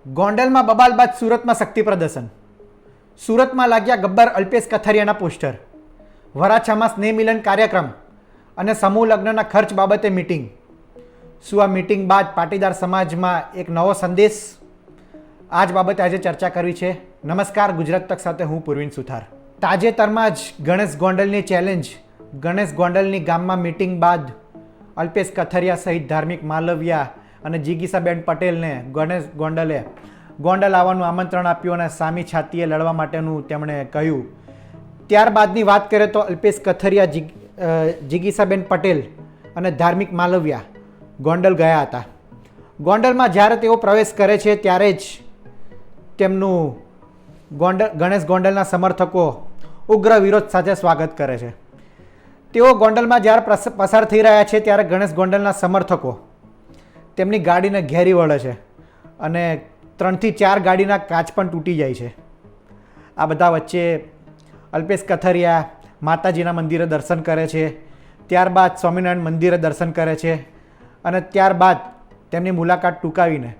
ગોંડલમાં બબાલ બાદ સુરતમાં શક્તિ પ્રદર્શન. સુરતમાં લાગ્યા ગબ્બર અલ્પેશ કથરિયાના પોસ્ટર. વરાછામાં સ્નેહ મિલન કાર્યક્રમ અને સમૂહ લગ્નના ખર્ચ બાબતે મીટિંગ. શું આ મીટિંગ બાદ પાટીદાર સમાજમાં એક નવો સંદેશ? આ જ બાબતે આજે ચર્ચા કરવી છે. નમસ્કાર, ગુજરાત તક સાથે હું પૂર્વિન સુથાર. તાજેતરમાં જ ગણેશ ગોંડલની ચેલેન્જ, ગણેશ ગોંડલની ગામમાં મીટિંગ બાદ અલ્પેશ કથરિયા સહિત ધાર્મિક માલવિયા અને જિગીસાબેન પટેલને ગણેશ ગોંડલે ગોંડલ આવવાનું આમંત્રણ આપ્યું અને સામી છાતીએ લડવા માટેનું તેમણે કહ્યું. ત્યારબાદની વાત કરીએ તો અલ્પેશ કથરિયા, જિગીસાબેન પટેલ અને ધાર્મિક માલવિયા ગોંડલ ગયા હતા. ગોંડલમાં જ્યારે તેઓ પ્રવેશ કરે છે ત્યારે જ તેમનું ગણેશ ગોંડલના સમર્થકો ઉગ્ર વિરોધ સાથે સ્વાગત કરે છે. તેઓ ગોંડલમાં જ્યારે પસાર થઈ રહ્યા છે ત્યારે ગણેશ ગોંડલના સમર્થકો તેમની ગાડીને ઘેરી વળે છે અને 3 થી 4 ગાડીના કાચ પણ તૂટી જાય છે. આ બધા વચ્ચે અલ્પેશ કથરિયા માતાજીના મંદિરે દર્શન કરે છે, ત્યારબાદ સ્વામિનારાયણ મંદિરે દર્શન કરે છે અને ત્યારબાદ તેમની મુલાકાત ટૂંકાવીને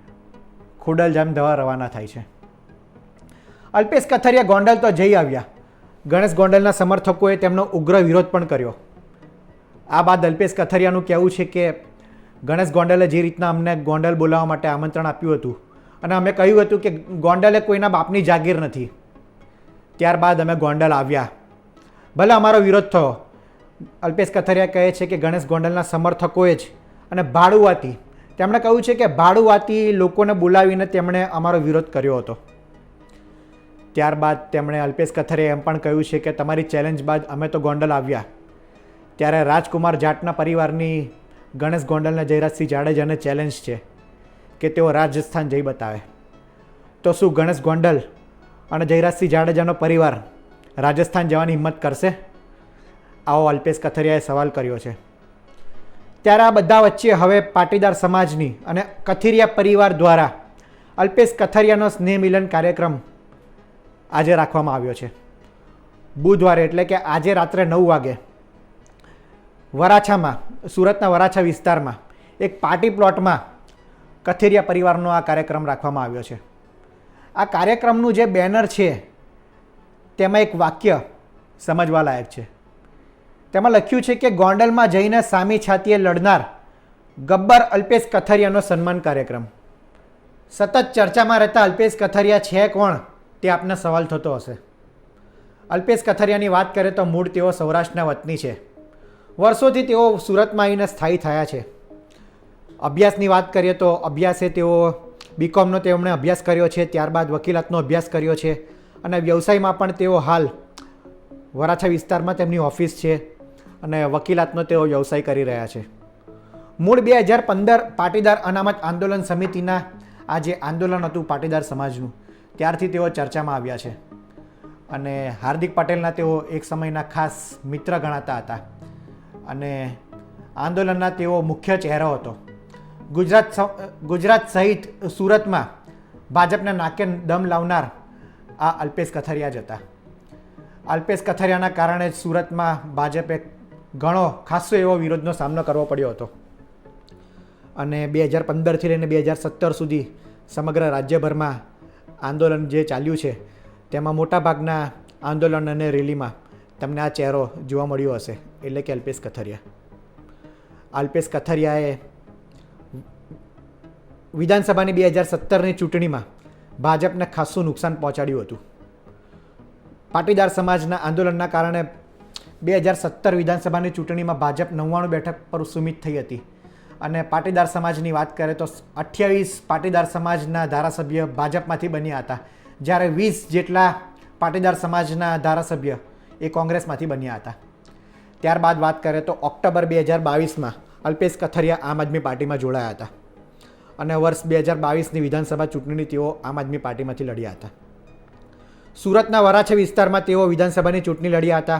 ખોડલધામ જવા રવાના થાય છે. અલ્પેશ કથરિયા ગોંડલ તો જઈ આવ્યા, ગણેશ ગોંડલના સમર્થકોએ તેમનો ઉગ્ર વિરોધ પણ કર્યો. આ બાદ અલ્પેશ કથરિયાનું કહેવું છે કે ગણેશ ગોંડલે જે રીતના અમને ગોંડલ બોલાવવા માટે આમંત્રણ આપ્યું હતું અને અમે કહ્યું હતું કે ગોંડલે કોઈના બાપની જાગીર નથી, ત્યારબાદ અમે ગોંડલ આવ્યા, ભલે અમારો વિરોધ થયો. અલ્પેશ કથરિયા કહે છે કે ગણેશ ગોંડલના સમર્થકોએ જ અને ભાડુઆતી, તેમણે કહ્યું છે કે ભાડુઆતી લોકોને બોલાવીને તેમણે અમારો વિરોધ કર્યો હતો. ત્યારબાદ તેમણે અલ્પેશ કથરિયાએ એમ પણ કહ્યું છે કે તમારી ચેલેન્જ બાદ અમે તો ગોંડલ આવ્યા. ત્યારે રાજકુમાર જાટના પરિવારની ગણેશ ગોંડલને જયરાજસિંહ જાડેજાને ચેલેન્જ છે કે તેઓ રાજસ્થાન જઈ બતાવે. તો શું ગણેશ ગોંડલ અને જયરાજસિંહ જાડેજાનો પરિવાર રાજસ્થાન જવાની હિંમત કરશે? આવો અલ્પેશ કથરિયાએ સવાલ કર્યો છે. ત્યારે આ બધા વચ્ચે હવે પાટીદાર સમાજની અને કથિરિયા પરિવાર દ્વારા અલ્પેશ કથરિયાનો સ્નેહ મિલન કાર્યક્રમ આજે રાખવામાં આવ્યો છે. બુધવારે એટલે કે આજે રાત્રે 9 વાગે વરાછામાં, સુરતના વરાછા વિસ્તારમાં એક પાર્ટી પ્લોટમાં કથિરિયા પરિવારનો આ કાર્યક્રમ રાખવામાં આવ્યો છે. આ કાર્યક્રમનું જે બેનર છે તેમાં એક વાક્ય સમજવા લાયક છે. તેમાં લખ્યું છે કે ગોંડલમાં જઈને સામી છાતીએ લડનાર ગબ્બર અલ્પેશ કથરિયાનો સન્માન કાર્યક્રમ. સતત ચર્ચામાં રહેતા અલ્પેશ કથરિયા છે કોણ તે આપને સવાલ થતો હશે. અલ્પેશ કથરિયાની વાત કરીએ તો મૂળ તેઓ સૌરાષ્ટ્રના વતની છે. વર્ષોથી તેઓ સુરતમાં આવીને સ્થાયી થયા છે. અભ્યાસની વાત કરીએ તો અભ્યાસે તેઓ બીકોમનો તેમણે અભ્યાસ કર્યો છે, ત્યારબાદ વકીલાતનો અભ્યાસ કર્યો છે અને વ્યવસાયમાં પણ તેઓ હાલ વરાછા વિસ્તારમાં તેમની ઓફિસ છે અને વકીલાતનો તેઓ વ્યવસાય કરી રહ્યા છે. મૂળ 2015 પાટીદાર અનામત આંદોલન સમિતિના આ જે આંદોલન હતું પાટીદાર સમાજનું, ત્યારથી તેઓ ચર્ચામાં આવ્યા છે અને હાર્દિક પટેલના તેઓ એક સમયના ખાસ મિત્ર ગણાતા હતા અને આંદોલનના તેઓ મુખ્ય ચહેરો હતો. ગુજરાત સહિત સુરતમાં ભાજપને નાકે દમ લાવનાર આ અલ્પેશ કથરિયા જ હતા. અલ્પેશ કથરિયાના કારણે જ સુરતમાં ભાજપે ઘણો ખાસો એવો વિરોધનો સામનો કરવો પડ્યો હતો અને 2015થી લઈને 2017 સુધી સમગ્ર રાજ્યભરમાં આંદોલન જે ચાલ્યું છે તેમાં મોટાભાગના આંદોલન અને રેલીમાં તમને આ ચહેરો જોવા મળ્યો હશે, એટલે કે અલ્પેશ કથરિયા. અલ્પેશ કથરિયાએ વિધાનસભાની 2017ની ચૂંટણીમાં ભાજપને ખાસું નુકસાન પહોંચાડ્યું હતું. પાટીદાર સમાજના આંદોલનના કારણે 2017 વિધાનસભાની ચૂંટણીમાં ભાજપ 99 બેઠક પર સુમિત થઈ હતી અને પાટીદાર સમાજની વાત કરીએ તો 28 પાટીદાર સમાજના ધારાસભ્ય ભાજપમાંથી બન્યા હતા, જ્યારે 20 જેટલા પાટીદાર સમાજના ધારાસભ્ય એ કોંગ્રેસમાંથી બન્યા હતા. ત્યારબાદ વાત કરીએ તો ઓક્ટોબર 2022માં અલ્પેશ કથરિયા આમ આદમી પાર્ટીમાં જોડાયા હતા અને વર્ષ 2022ની વિધાનસભા ચૂંટણીની તેઓ આમ આદમી પાર્ટીમાંથી લડ્યા હતા. સુરતના વરાછા વિસ્તારમાં તેઓ વિધાનસભાની ચૂંટણી લડ્યા હતા.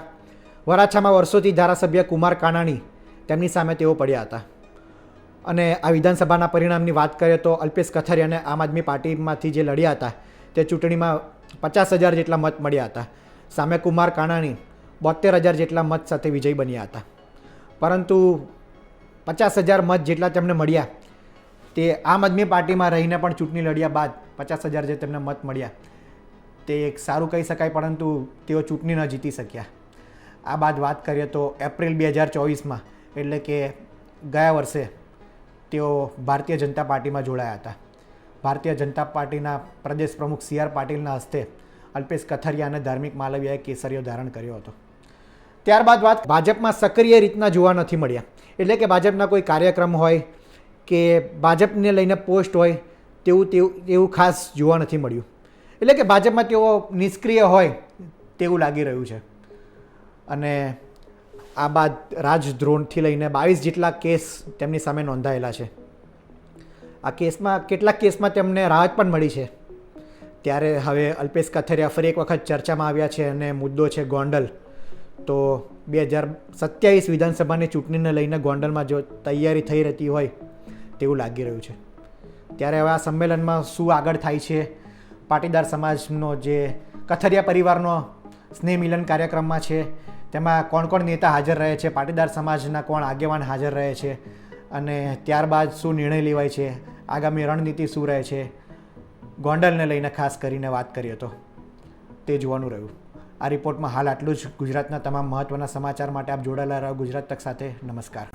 વરાછામાં વર્ષોથી ધારાસભ્ય કુમાર કાનાણી, તેમની સામે તેઓ પડ્યા હતા અને આ વિધાનસભાના પરિણામની વાત કરીએ તો અલ્પેશ કથરિયાને આમ આદમી પાર્ટીમાંથી જે લડ્યા હતા તે ચૂંટણીમાં 50,000 જેટલા મત મળ્યા હતા. સામે કુમાર કાનાણી 72,000 જેટલા મત સાથે વિજય બન્યા હતા. પરંતુ 50,000 મત જેટલા તેમને મળ્યા તે આમ આદમી પાર્ટીમાં રહીને પણ ચૂંટણી લડ્યા બાદ 50,000 જે તેમને મત મળ્યા તે એક સારું કહી શકાય, પરંતુ તેઓ ચૂંટણી ન જીતી શક્યા. આ બાદ વાત કરીએ તો એપ્રિલ 2024માં એટલે કે ગયા વર્ષે તેઓ ભારતીય જનતા પાર્ટીમાં જોડાયા હતા. ભારતીય જનતા પાર્ટીના પ્રદેશ પ્રમુખ CR પાટીલના હસ્તે અલ્પેશ કથરિયા અને ધાર્મિક માલવિયાએ કેસરીઓ ધારણ કર્યો હતો. ત્યારબાદ વાત ભાજપમાં સક્રિય રીતના જોવા નથી મળ્યા, એટલે કે ભાજપના કોઈ કાર્યક્રમ હોય કે ભાજપને લઈને પોસ્ટ હોય તેવું ખાસ જોવા નથી મળ્યું. એટલે કે ભાજપમાં તેઓ નિષ્ક્રિય હોય તેવું લાગી રહ્યું છે. અને આ બાદ રાજદ્રોહથી લઈને 22 જેટલા કેસ તેમની સામે નોંધાયેલા છે. આ કેસમાં કેટલાક કેસમાં તેમને રાહત પણ મળી છે. ત્યારે હવે અલ્પેશ કથરિયા ફરી એક વખત ચર્ચામાં આવ્યા છે અને મુદ્દો છે ગોંડલ. તો 2027 વિધાનસભાની ચૂંટણીને લઈને ગોંડલમાં જો તૈયારી થઈ રહેતી હોય તેવું લાગી રહ્યું છે. ત્યારે હવે આ સંમેલનમાં શું આગળ થાય છે, પાટીદાર સમાજનો જે કથરિયા પરિવારનો સ્નેહ મિલન કાર્યક્રમમાં છે તેમાં કોણ કોણ નેતા હાજર રહે છે, પાટીદાર સમાજના કોણ આગેવાન હાજર રહે છે અને ત્યારબાદ શું નિર્ણય લેવાય છે, આગામી રણનીતિ શું રહે છે, ગોંડલને લઈને ખાસ કરીને વાત કરીએ તો તે જોવાનું રહ્યું. આ રિપોર્ટમાં હાલ આટલું જ. ગુજરાતના તમામ મહત્ત્વના સમાચાર માટે આપ જોડાયેલા રહો ગુજરાત તક સાથે. નમસ્કાર.